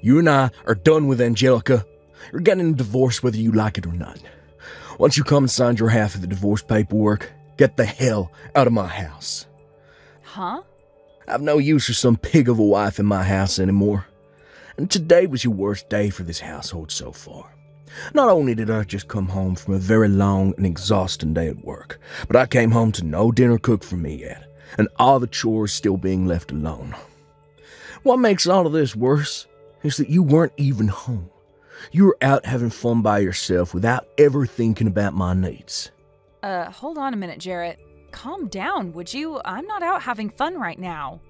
You and I are done with Angelica. You're getting a divorce whether you like it or not. Once you come and sign your half of the divorce paperwork, get the hell out of my house. Huh? I've no use for some pig of a wife in my house anymore. And today was your worst day for this household so far. Not only did I just come home from a very long and exhausting day at work, but I came home to no dinner cooked for me yet, and all the chores still being left alone. What makes all of this worse is that you weren't even home. You were out having fun by yourself without ever thinking about my needs. Hold on a minute, Jarrett. Calm down, would you? I'm not out having fun right now.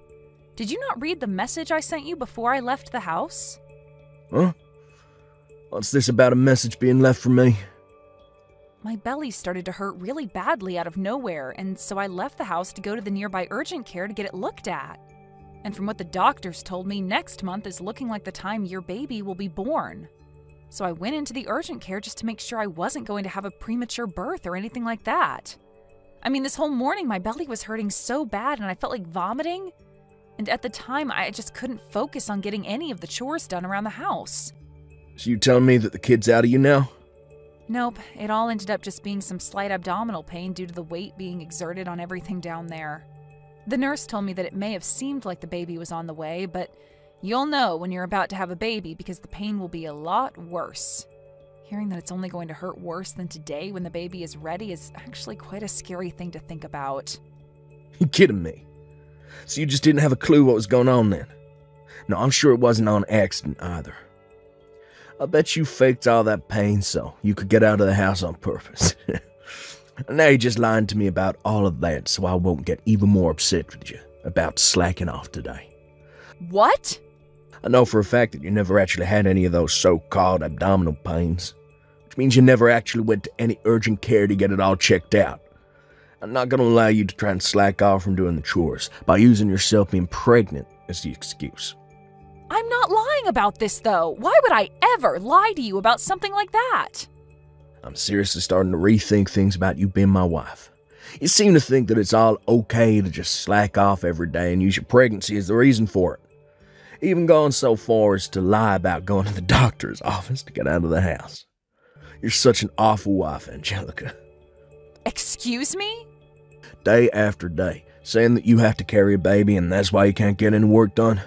Did you not read the message I sent you before I left the house? Huh? What's this about a message being left for me? My belly started to hurt really badly out of nowhere, and so I left the house to go to the nearby urgent care to get it looked at. And from what the doctors told me, next month is looking like the time your baby will be born. So I went into the urgent care just to make sure I wasn't going to have a premature birth or anything like that. I mean, this whole morning my belly was hurting so bad and I felt like vomiting. And at the time, I just couldn't focus on getting any of the chores done around the house. So you telling me that the kid's out of you now? Nope, it all ended up just being some slight abdominal pain due to the weight being exerted on everything down there. The nurse told me that it may have seemed like the baby was on the way, but you'll know when you're about to have a baby because the pain will be a lot worse. Hearing that it's only going to hurt worse than today when the baby is ready is actually quite a scary thing to think about. You kidding me? So you just didn't have a clue what was going on then? No, I'm sure it wasn't on accident either. I bet you faked all that pain so you could get out of the house on purpose. And now you're just lying to me about all of that so I won't get even more upset with you about slacking off today. What? I know for a fact that you never actually had any of those so-called abdominal pains, which means you never actually went to any urgent care to get it all checked out. I'm not going to allow you to try and slack off from doing the chores by using yourself being pregnant as the excuse. I'm not lying about this, though. Why would I ever lie to you about something like that? I'm seriously starting to rethink things about you being my wife. You seem to think that it's all okay to just slack off every day and use your pregnancy as the reason for it. Even going so far as to lie about going to the doctor's office to get out of the house. You're such an awful wife, Angelica. Excuse me? Day after day, saying that you have to carry a baby and that's why you can't get any work done.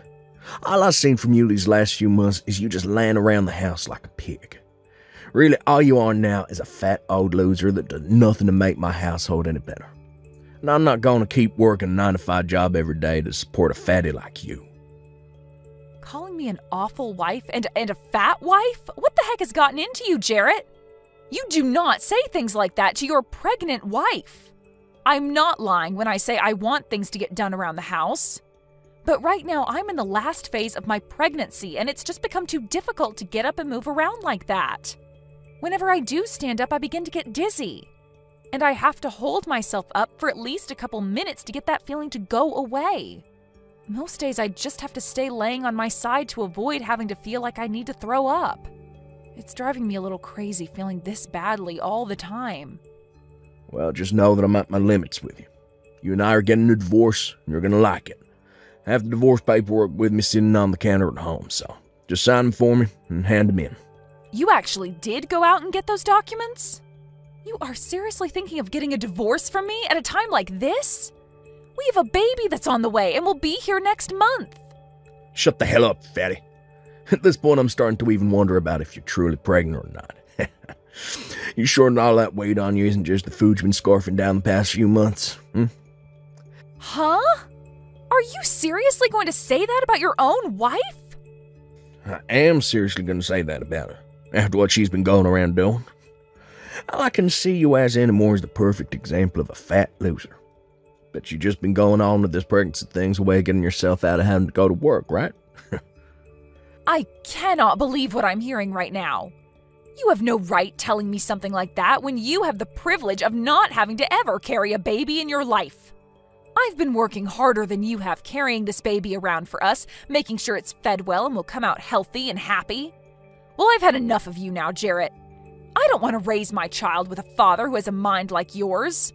All I've seen from you these last few months is you just laying around the house like a pig. Really, all you are now is a fat old loser that does nothing to make my household any better. And I'm not going to keep working a 9-to-5 job every day to support a fatty like you. Calling me an awful wife and a fat wife? What the heck has gotten into you, Jarrett? You do not say things like that to your pregnant wife. I'm not lying when I say I want things to get done around the house. But right now, I'm in the last phase of my pregnancy, and it's just become too difficult to get up and move around like that. Whenever I do stand up, I begin to get dizzy. And I have to hold myself up for at least a couple minutes to get that feeling to go away. Most days, I just have to stay laying on my side to avoid having to feel like I need to throw up. It's driving me a little crazy feeling this badly all the time. Well, just know that I'm at my limits with you. You and I are getting a divorce, and you're going to like it. I have the divorce paperwork with me sitting on the counter at home, so just sign them for me and hand them in. You actually did go out and get those documents? You are seriously thinking of getting a divorce from me at a time like this? We have a baby that's on the way and will be here next month. Shut the hell up, fatty. At this point, I'm starting to even wonder about if you're truly pregnant or not. You sure that all that weight on you isn't just the food you've been scarfing down the past few months? Huh? Are you seriously going to say that about your own wife? I am seriously going to say that about her, after what she's been going around doing. All I can see you as anymore is the perfect example of a fat loser. But you've just been going on with this pregnancy thing's a way of getting yourself out of having to go to work, right? I cannot believe what I'm hearing right now. You have no right telling me something like that when you have the privilege of not having to ever carry a baby in your life. I've been working harder than you have carrying this baby around for us, making sure it's fed well and will come out healthy and happy. Well, I've had enough of you now, Jarrett. I don't want to raise my child with a father who has a mind like yours.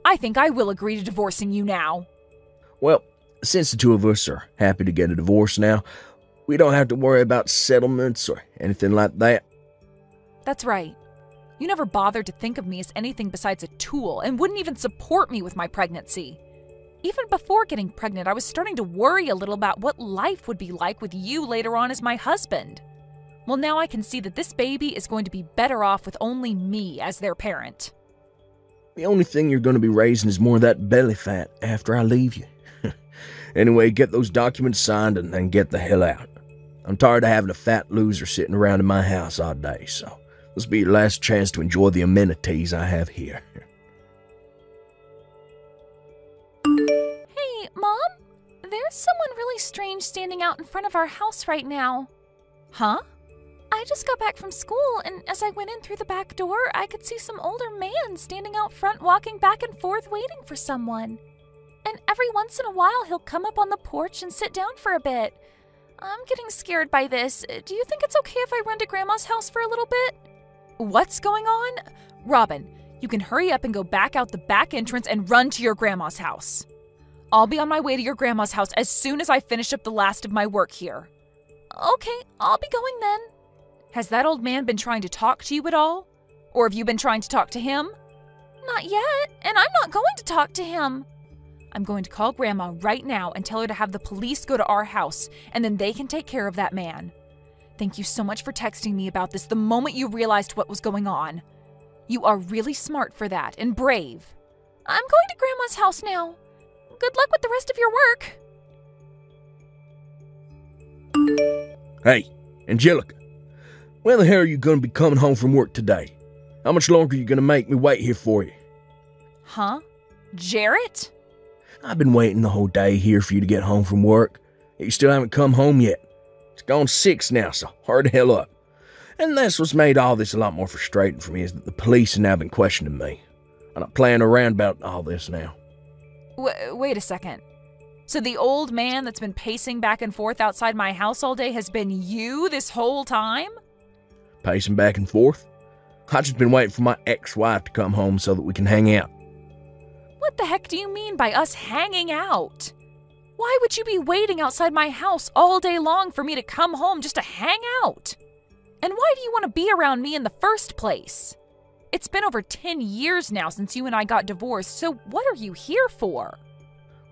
I think I will agree to divorcing you now. Well, since the two of us are happy to get a divorce now, We don't have to worry about settlements or anything like that. That's right. You never bothered to think of me as anything besides a tool and wouldn't even support me with my pregnancy. Even before getting pregnant, I was starting to worry a little about what life would be like with you later on as my husband. Well, now I can see that this baby is going to be better off with only me as their parent. The only thing you're going to be raising is more of that belly fat after I leave you. Anyway, get those documents signed and then get the hell out. I'm tired of having a fat loser sitting around in my house all day, so this will be your last chance to enjoy the amenities I have here. Hey, Mom? There's someone really strange standing out in front of our house right now. Huh? I just got back from school, and as I went in through the back door, I could see some older man standing out front walking back and forth waiting for someone. And every once in a while, he'll come up on the porch and sit down for a bit. I'm getting scared by this. Do you think it's okay if I run to Grandma's house for a little bit? What's going on? Robin, you can hurry up and go back out the back entrance and run to your Grandma's house. I'll be on my way to your Grandma's house as soon as I finish up the last of my work here. Okay, I'll be going then. Has that old man been trying to talk to you at all? Or have you been trying to talk to him? Not yet, and I'm not going to talk to him. I'm going to call Grandma right now and tell her to have the police go to our house, and then they can take care of that man. Thank you so much for texting me about this the moment you realized what was going on. You are really smart for that and brave. I'm going to Grandma's house now. Good luck with the rest of your work. Hey, Angelica, when the hell are you going to be coming home from work today? How much longer are you going to make me wait here for you? Huh? Jarrett? I've been waiting the whole day here for you to get home from work. You still haven't come home yet. It's gone 6 now, so hurry the hell up. And that's what's made all this a lot more frustrating for me, is that the police have now been questioning me. I'm not playing around about all this now. Wait a second. So the old man that's been pacing back and forth outside my house all day has been you this whole time? Pacing back and forth? I've just been waiting for my ex-wife to come home so that we can hang out. What the heck do you mean by us hanging out? Why would you be waiting outside my house all day long for me to come home just to hang out? And why do you want to be around me in the first place? It's been over 10 years now since you and I got divorced, so what are you here for?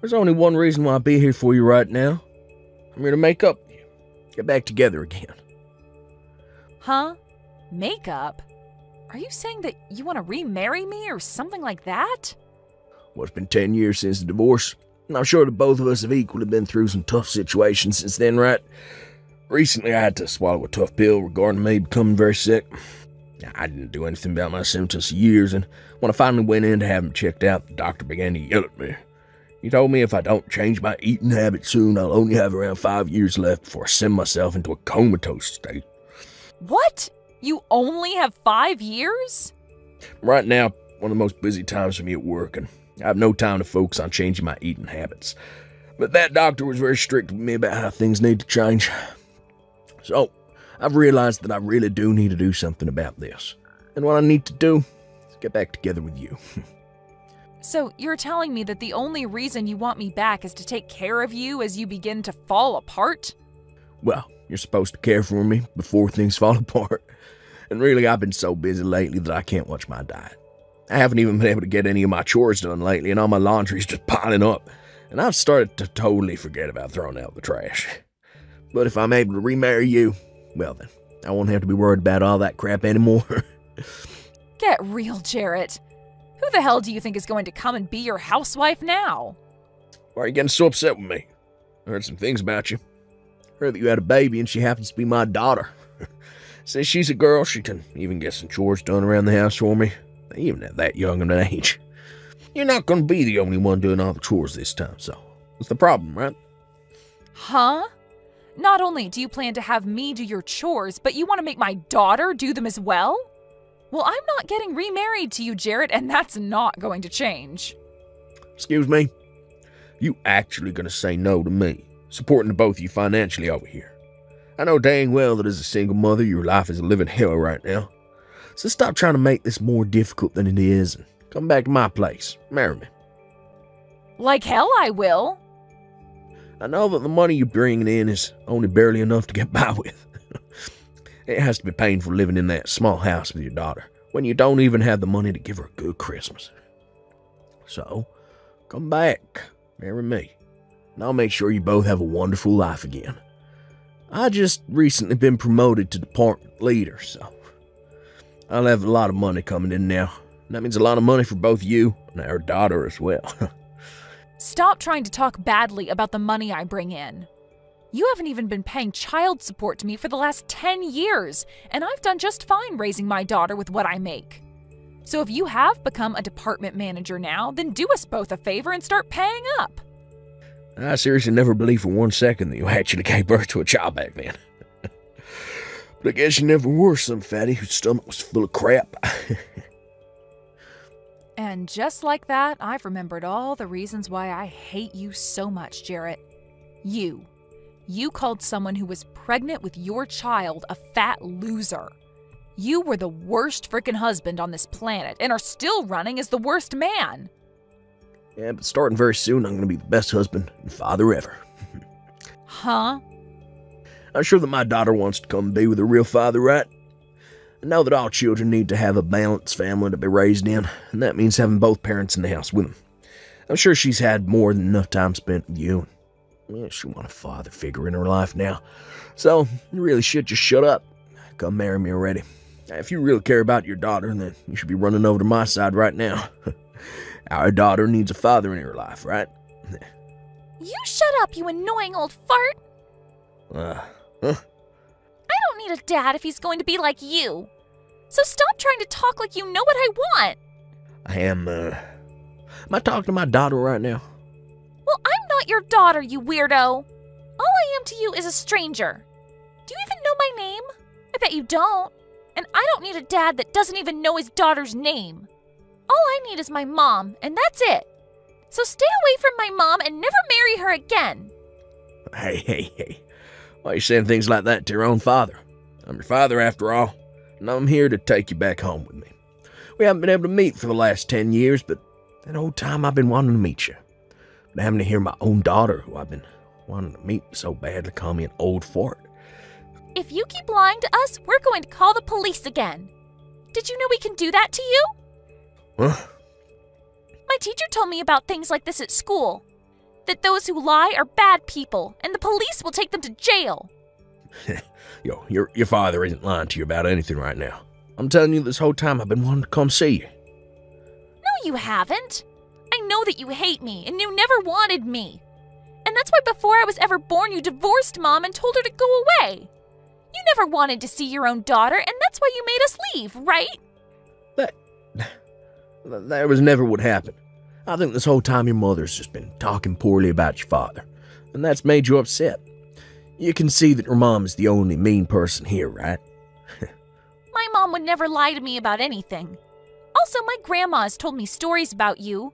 There's only one reason why I'll be here for you right now. I'm here to make up with you. Get back together again. Huh? Make up? Are you saying that you want to remarry me or something like that? Well, it's been 10 years since the divorce, and I'm sure that both of us have equally been through some tough situations since then, right? Recently, I had to swallow a tough pill regarding me becoming very sick. I didn't do anything about my symptoms for years, and when I finally went in to have him checked out, the doctor began to yell at me. He told me if I don't change my eating habits soon, I'll only have around 5 years left before I send myself into a comatose state. What? You only have 5 years? Right now, one of the most busy times for me at work, and I have no time to focus on changing my eating habits. But that doctor was very strict with me about how things need to change. So, I've realized that I really do need to do something about this. And what I need to do is get back together with you. So, you're telling me that the only reason you want me back is to take care of you as you begin to fall apart? Well, you're supposed to care for me before things fall apart. And really, I've been so busy lately that I can't watch my diet. I haven't even been able to get any of my chores done lately, and all my laundry's just piling up. And I've started to totally forget about throwing out the trash. But if I'm able to remarry you, well then, I won't have to be worried about all that crap anymore. Get real, Jarrett. Who the hell do you think is going to come and be your housewife now? Why are you getting so upset with me? I heard some things about you. Heard that you had a baby and she happens to be my daughter. Since she's a girl, she can even get some chores done around the house for me. Even at that young of an age. You're not going to be the only one doing all the chores this time, so what's the problem, right? Huh? Not only do you plan to have me do your chores, but you want to make my daughter do them as well? Well, I'm not getting remarried to you, Jarrett, and that's not going to change. Excuse me? You actually going to say no to me, supporting the both of you financially over here? I know dang well that as a single mother, your life is a living hell right now. So stop trying to make this more difficult than it is and come back to my place. Marry me. Like hell I will. I know that the money you're bringing in is only barely enough to get by with. It has to be painful living in that small house with your daughter when you don't even have the money to give her a good Christmas. So, come back, marry me, and I'll make sure you both have a wonderful life again. I just recently been promoted to department leader, so I'll have a lot of money coming in now. And that means a lot of money for both you and our daughter as well. Stop trying to talk badly about the money I bring in. You haven't even been paying child support to me for the last 10 years, and I've done just fine raising my daughter with what I make. So if you have become a department manager now, then do us both a favor and start paying up. I seriously never believed for 1 second that you actually gave birth to a child back then. But I guess you never were some fatty whose stomach was full of crap. And just like that, I've remembered all the reasons why I hate you so much, Jarrett. You called someone who was pregnant with your child a fat loser. You were the worst frickin' husband on this planet and are still running as the worst man. Yeah, but starting very soon, I'm going to be the best husband and father ever. Huh? I'm sure that my daughter wants to come be with her real father, right? I know that all children need to have a balanced family to be raised in, and that means having both parents in the house with them. I'm sure she's had more than enough time spent with you. Yeah, she wants a father figure in her life now. So, you really should just shut up. Come marry me already. If you really care about your daughter, then you should be running over to my side right now. Our daughter needs a father in her life, right? You shut up, you annoying old fart! Huh? I don't need a dad if he's going to be like you. So stop trying to talk like you know what I want. Am I talking to my daughter right now? Well, I'm not your daughter, you weirdo. All I am to you is a stranger. Do you even know my name? I bet you don't. And I don't need a dad that doesn't even know his daughter's name. All I need is my mom, and that's it. So stay away from my mom and never marry her again. Hey. Why are you saying things like that to your own father? I'm your father after all, and I'm here to take you back home with me. We haven't been able to meet for the last 10 years, but that whole time I've been wanting to meet you. But having to hear my own daughter, who I've been wanting to meet so badly, call me an old fart. If you keep lying to us, we're going to call the police again. Did you know we can do that to you? Huh? My teacher told me about things like this at school. That those who lie are bad people, and the police will take them to jail. Your father isn't lying to you about anything right now. I'm telling you, this whole time I've been wanting to come see you. No, you haven't. I know that you hate me, and you never wanted me. And that's why before I was ever born, you divorced Mom and told her to go away. You never wanted to see your own daughter, and that's why you made us leave, right? That was never what happened. I think this whole time your mother's just been talking poorly about your father, and that's made you upset. You can see that your mom is the only mean person here, right? My mom would never lie to me about anything. Also, my grandma has told me stories about you.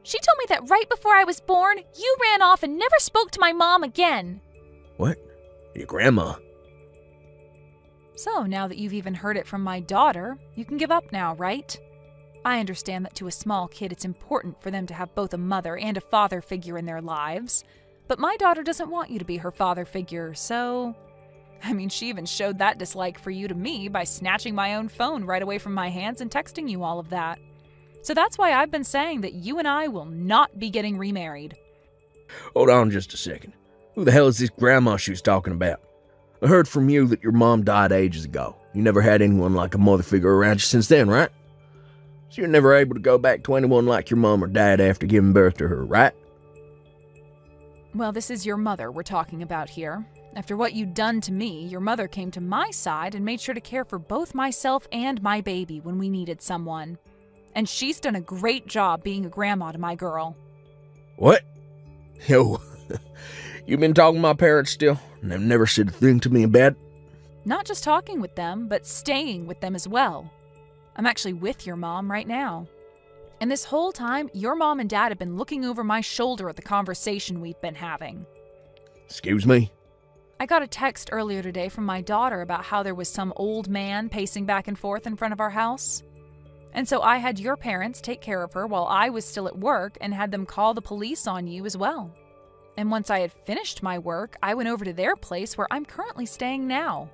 She told me that right before I was born, you ran off and never spoke to my mom again. What? Your grandma? So, now that you've even heard it from my daughter, you can give up now, right? I understand that to a small kid it's important for them to have both a mother and a father figure in their lives, but my daughter doesn't want you to be her father figure, so... I mean, she even showed that dislike for you to me by snatching my own phone right away from my hands and texting you all of that. So that's why I've been saying that you and I will not be getting remarried. Hold on just a second. Who the hell is this grandma she was talking about? I heard from you that your mom died ages ago. You never had anyone like a mother figure around you since then, right? So you're never able to go back to anyone like your mom or dad after giving birth to her, right? Well, this is your mother we're talking about here. After what you'd done to me, your mother came to my side and made sure to care for both myself and my baby when we needed someone. And she's done a great job being a grandma to my girl. What? Yo, you been talking to my parents still? And they've never said a thing to me about it? Not just talking with them, but staying with them as well. I'm actually with your mom right now. And this whole time, your mom and dad have been looking over my shoulder at the conversation we've been having. Excuse me? I got a text earlier today from my daughter about how there was some old man pacing back and forth in front of our house. And so I had your parents take care of her while I was still at work and had them call the police on you as well. And once I had finished my work, I went over to their place where I'm currently staying now.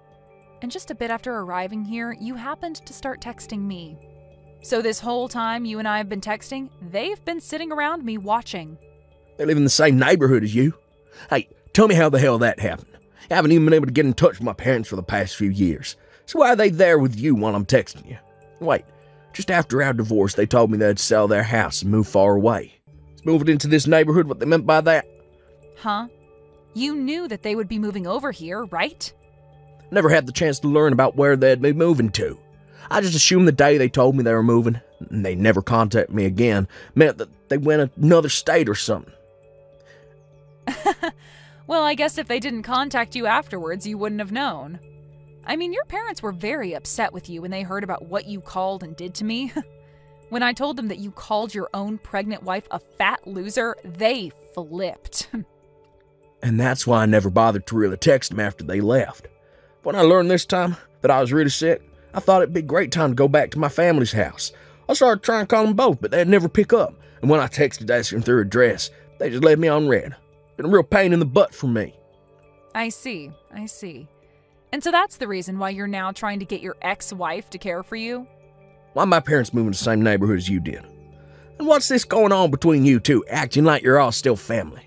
And just a bit after arriving here, you happened to start texting me. So this whole time you and I have been texting, they've been sitting around me watching. They live in the same neighborhood as you. Hey, tell me how the hell that happened. I haven't even been able to get in touch with my parents for the past few years. So why are they there with you while I'm texting you? Wait, just after our divorce, they told me they'd sell their house and move far away. Is moving into this neighborhood what they meant by that? Huh? You knew that they would be moving over here, right? Never had the chance to learn about where they'd be moving to. I just assumed the day they told me they were moving, and they never contacted me again, meant that they went another state or something. Well, I guess if they didn't contact you afterwards, you wouldn't have known. I mean, your parents were very upset with you when they heard about what you called and did to me. When I told them that you called your own pregnant wife a fat loser, they flipped. And that's why I never bothered to really text them after they left. When I learned this time that I was really sick, I thought it'd be a great time to go back to my family's house. I started trying to call them both, but they'd never pick up. And when I texted asking their address, they just left me on red. Been a real pain in the butt for me. I see. And so that's the reason why you're now trying to get your ex-wife to care for you? Why my parents moving to the same neighborhood as you did? And what's this going on between you two, acting like you're all still family?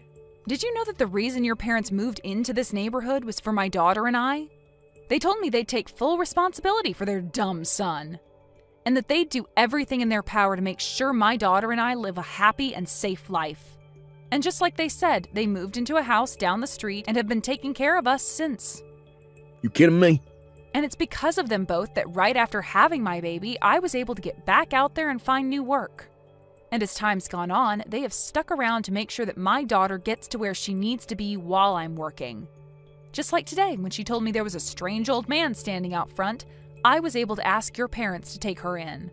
Did you know that the reason your parents moved into this neighborhood was for my daughter and I? They told me they'd take full responsibility for their dumb son, and that they'd do everything in their power to make sure my daughter and I live a happy and safe life. And just like they said, they moved into a house down the street and have been taking care of us since. You kidding me? And it's because of them both that right after having my baby, I was able to get back out there and find new work. And as time's gone on, they have stuck around to make sure that my daughter gets to where she needs to be while I'm working. Just like today, when she told me there was a strange old man standing out front, I was able to ask your parents to take her in.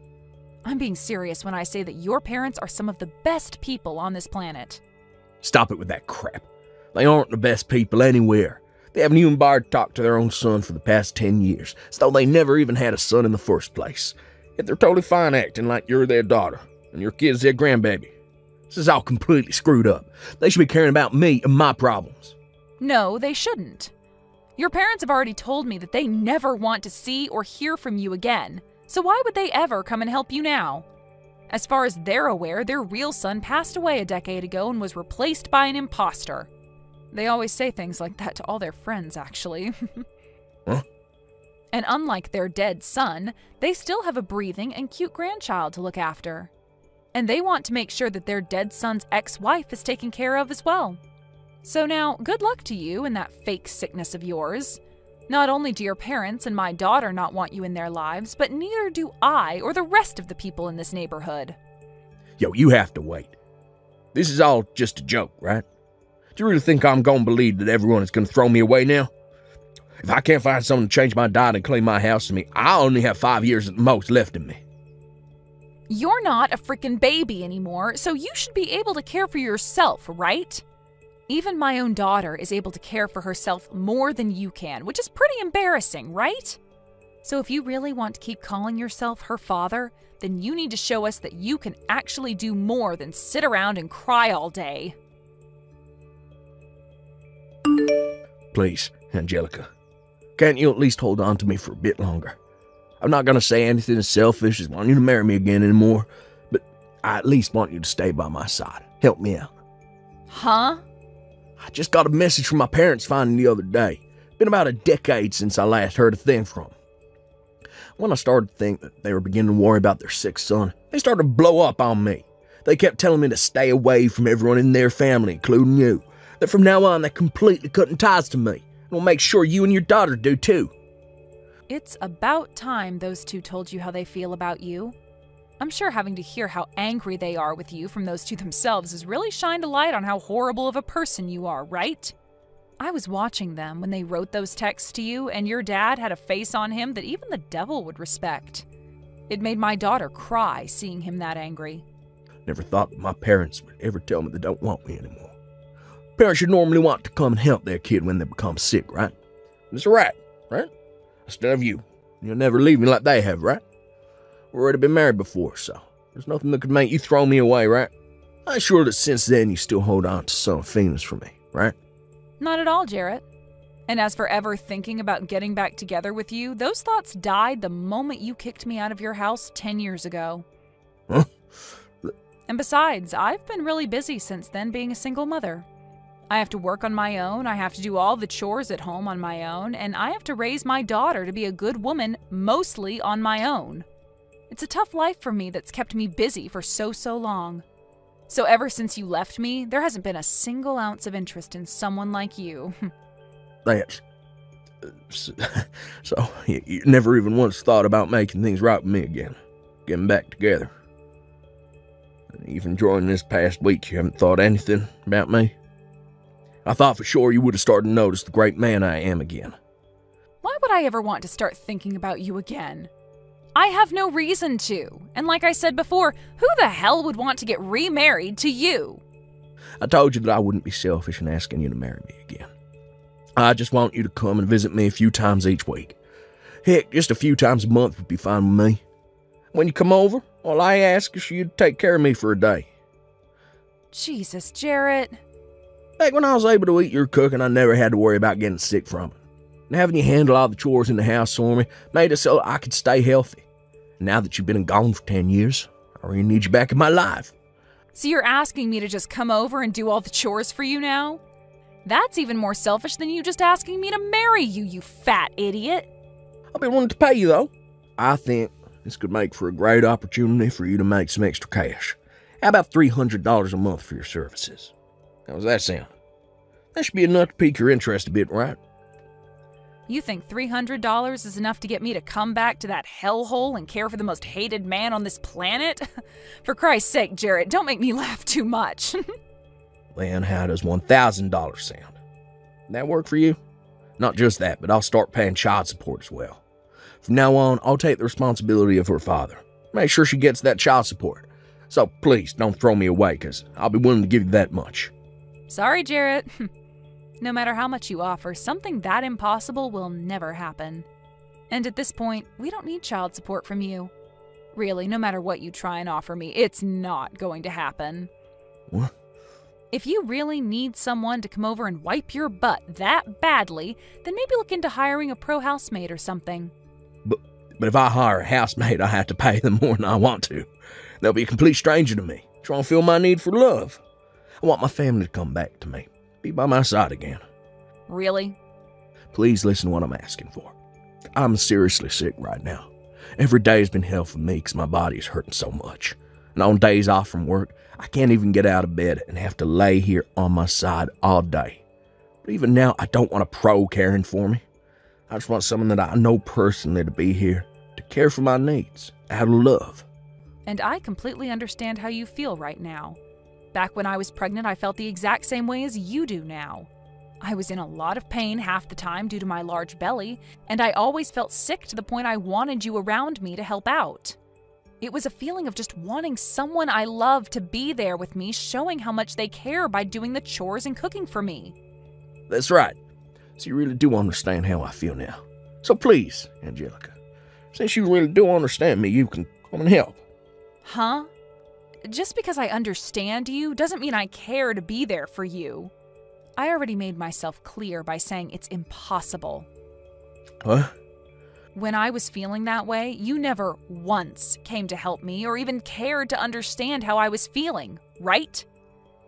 I'm being serious when I say that your parents are some of the best people on this planet. Stop it with that crap. They aren't the best people anywhere. They haven't even bothered to talk to their own son for the past 10 years, as though they never even had a son in the first place. Yet they're totally fine acting like you're their daughter, and your kid's their grandbaby. This is all completely screwed up. They should be caring about me and my problems. No, they shouldn't. Your parents have already told me that they never want to see or hear from you again, so why would they ever come and help you now? As far as they're aware, their real son passed away a decade ago and was replaced by an imposter. They always say things like that to all their friends, actually. Huh? And unlike their dead son, they still have a breathing and cute grandchild to look after. And they want to make sure that their dead son's ex-wife is taken care of as well. So now, good luck to you and that fake sickness of yours. Not only do your parents and my daughter not want you in their lives, but neither do I or the rest of the people in this neighborhood. Yo, you have to wait. This is all just a joke, right? Do you really think I'm gonna believe that everyone is gonna throw me away now? If I can't find someone to change my diet and clean my house to me, I only have 5 years at the most left in me. You're not a freaking baby anymore, so you should be able to care for yourself, right? Even my own daughter is able to care for herself more than you can, which is pretty embarrassing, right? So if you really want to keep calling yourself her father, then you need to show us that you can actually do more than sit around and cry all day. Please, Angelica, can't you at least hold on to me for a bit longer? I'm not gonna say anything as selfish as wanting you to marry me again anymore, but I at least want you to stay by my side. Help me out. Huh? I just got a message from my parents finding the other day. Been about a decade since I last heard a thing from them. When I started to think that they were beginning to worry about their sick son, they started to blow up on me. They kept telling me to stay away from everyone in their family, including you. That from now on, they're completely cutting ties to me. And will make sure you and your daughter do too. It's about time those two told you how they feel about you. I'm sure having to hear how angry they are with you from those two themselves has really shined a light on how horrible of a person you are, right? I was watching them when they wrote those texts to you, and your dad had a face on him that even the devil would respect. It made my daughter cry seeing him that angry. Never thought that my parents would ever tell me they don't want me anymore. Parents should normally want to come and help their kid when they become sick, right? It's right? Instead of you. You'll never leave me like they have, right? We've already been married before, so there's nothing that could make you throw me away, right? I'm sure that since then you still hold on to some feelings for me, right? Not at all, Jarrett. And as for ever thinking about getting back together with you, those thoughts died the moment you kicked me out of your house 10 years ago. Huh? And besides, I've been really busy since then being a single mother. I have to work on my own, I have to do all the chores at home on my own, and I have to raise my daughter to be a good woman mostly on my own. It's a tough life for me that's kept me busy for so long. So ever since you left me, there hasn't been a single ounce of interest in someone like you. That's... So, you never even once thought about making things right with me again. Getting back together. Even during this past week, you haven't thought anything about me? I thought for sure you would have started to notice the great man I am again. Why would I ever want to start thinking about you again? I have no reason to. And like I said before, who the hell would want to get remarried to you? I told you that I wouldn't be selfish in asking you to marry me again. I just want you to come and visit me a few times each week. Heck, just a few times a month would be fine with me. When you come over, all I ask is for you to take care of me for a day. Jesus, Jarrett. Back when I was able to eat your cooking, I never had to worry about getting sick from it. And having you handle all the chores in the house for me made it so I could stay healthy. Now that you've been gone for 10 years, I really need you back in my life. So you're asking me to just come over and do all the chores for you now? That's even more selfish than you just asking me to marry you, you fat idiot. I'll be willing to pay you, though. I think this could make for a great opportunity for you to make some extra cash. How about $300 a month for your services? How does that sound? That should be enough to pique your interest a bit, right? You think $300 is enough to get me to come back to that hellhole and care for the most hated man on this planet? For Christ's sake, Jarrett, don't make me laugh too much. Then how does $1,000 sound? That work for you? Not just that, but I'll start paying child support as well. From now on, I'll take the responsibility of her father. Make sure she gets that child support. So please, don't throw me away, because I'll be willing to give you that much. Sorry, Jarrett. No matter how much you offer, something that impossible will never happen. And at this point, we don't need child support from you. Really, no matter what you try and offer me, it's not going to happen. What? If you really need someone to come over and wipe your butt that badly, then maybe look into hiring a pro housemaid or something. But if I hire a housemaid, I have to pay them more than I want to. They'll be a complete stranger to me, trying to feel my need for love. I want my family to come back to me, be by my side again. Really? Please listen to what I'm asking for. I'm seriously sick right now. Every day has been hell for me because my body is hurting so much. And on days off from work, I can't even get out of bed and have to lay here on my side all day. But even now, I don't want a pro caring for me. I just want someone that I know personally to be here to care for my needs out of love. And I completely understand how you feel right now. Back when I was pregnant, I felt the exact same way as you do now. I was in a lot of pain half the time due to my large belly, and I always felt sick to the point I wanted you around me to help out. It was a feeling of just wanting someone I love to be there with me, showing how much they care by doing the chores and cooking for me. That's right. So you really do understand how I feel now. So please, Angelica, since you really do understand me, you can come and help. Huh? Just because I understand you doesn't mean I care to be there for you. I already made myself clear by saying it's impossible. What? When I was feeling that way, you never once came to help me or even cared to understand how I was feeling, right?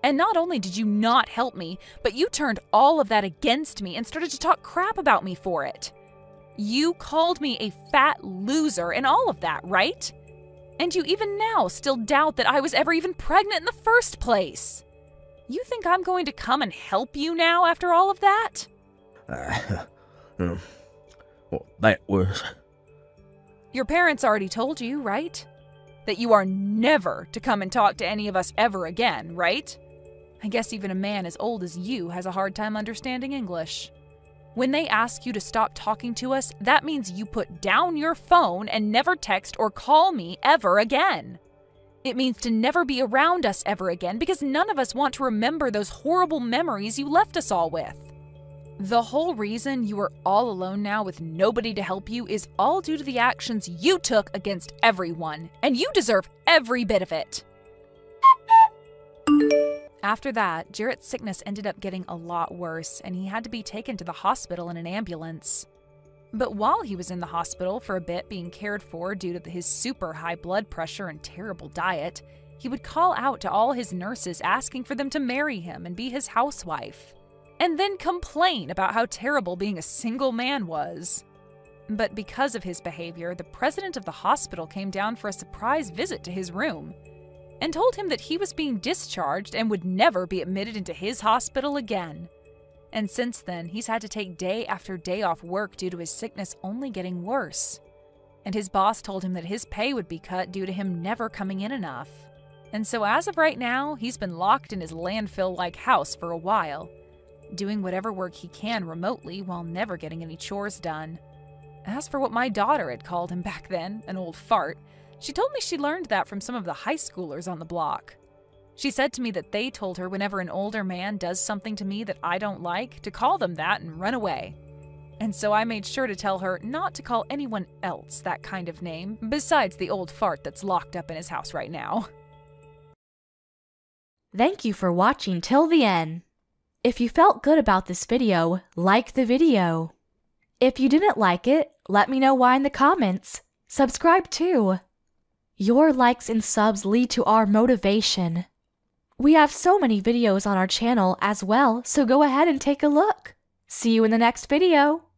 And not only did you not help me, but you turned all of that against me and started to talk crap about me for it. You called me a fat loser and all of that, right? And you even now still doubt that I was ever even pregnant in the first place. You think I'm going to come and help you now after all of that? Well, that was... Your parents already told you, right? That you are never to come and talk to any of us ever again, right? I guess even a man as old as you has a hard time understanding English. When they ask you to stop talking to us, that means you put down your phone and never text or call me ever again. It means to never be around us ever again because none of us want to remember those horrible memories you left us all with. The whole reason you are all alone now with nobody to help you is all due to the actions you took against everyone, and you deserve every bit of it. After that, Jarrett's sickness ended up getting a lot worse, and he had to be taken to the hospital in an ambulance. But while he was in the hospital for a bit being cared for due to his super high blood pressure and terrible diet, he would call out to all his nurses asking for them to marry him and be his housewife, and then complain about how terrible being a single man was. But because of his behavior, the president of the hospital came down for a surprise visit to his room and told him that he was being discharged and would never be admitted into his hospital again. And since then, he's had to take day after day off work due to his sickness only getting worse. And his boss told him that his pay would be cut due to him never coming in enough. And so as of right now, he's been locked in his landfill-like house for a while, doing whatever work he can remotely while never getting any chores done. As for what my daughter had called him back then, an old fart, she told me she learned that from some of the high schoolers on the block. She said to me that they told her whenever an older man does something to me that I don't like, to call them that and run away. And so I made sure to tell her not to call anyone else that kind of name, besides the old fart that's locked up in his house right now. Thank you for watching till the end. If you felt good about this video, like the video. If you didn't like it, let me know why in the comments. Subscribe too. Your likes and subs lead to our motivation. We have so many videos on our channel as well, so go ahead and take a look. See you in the next video.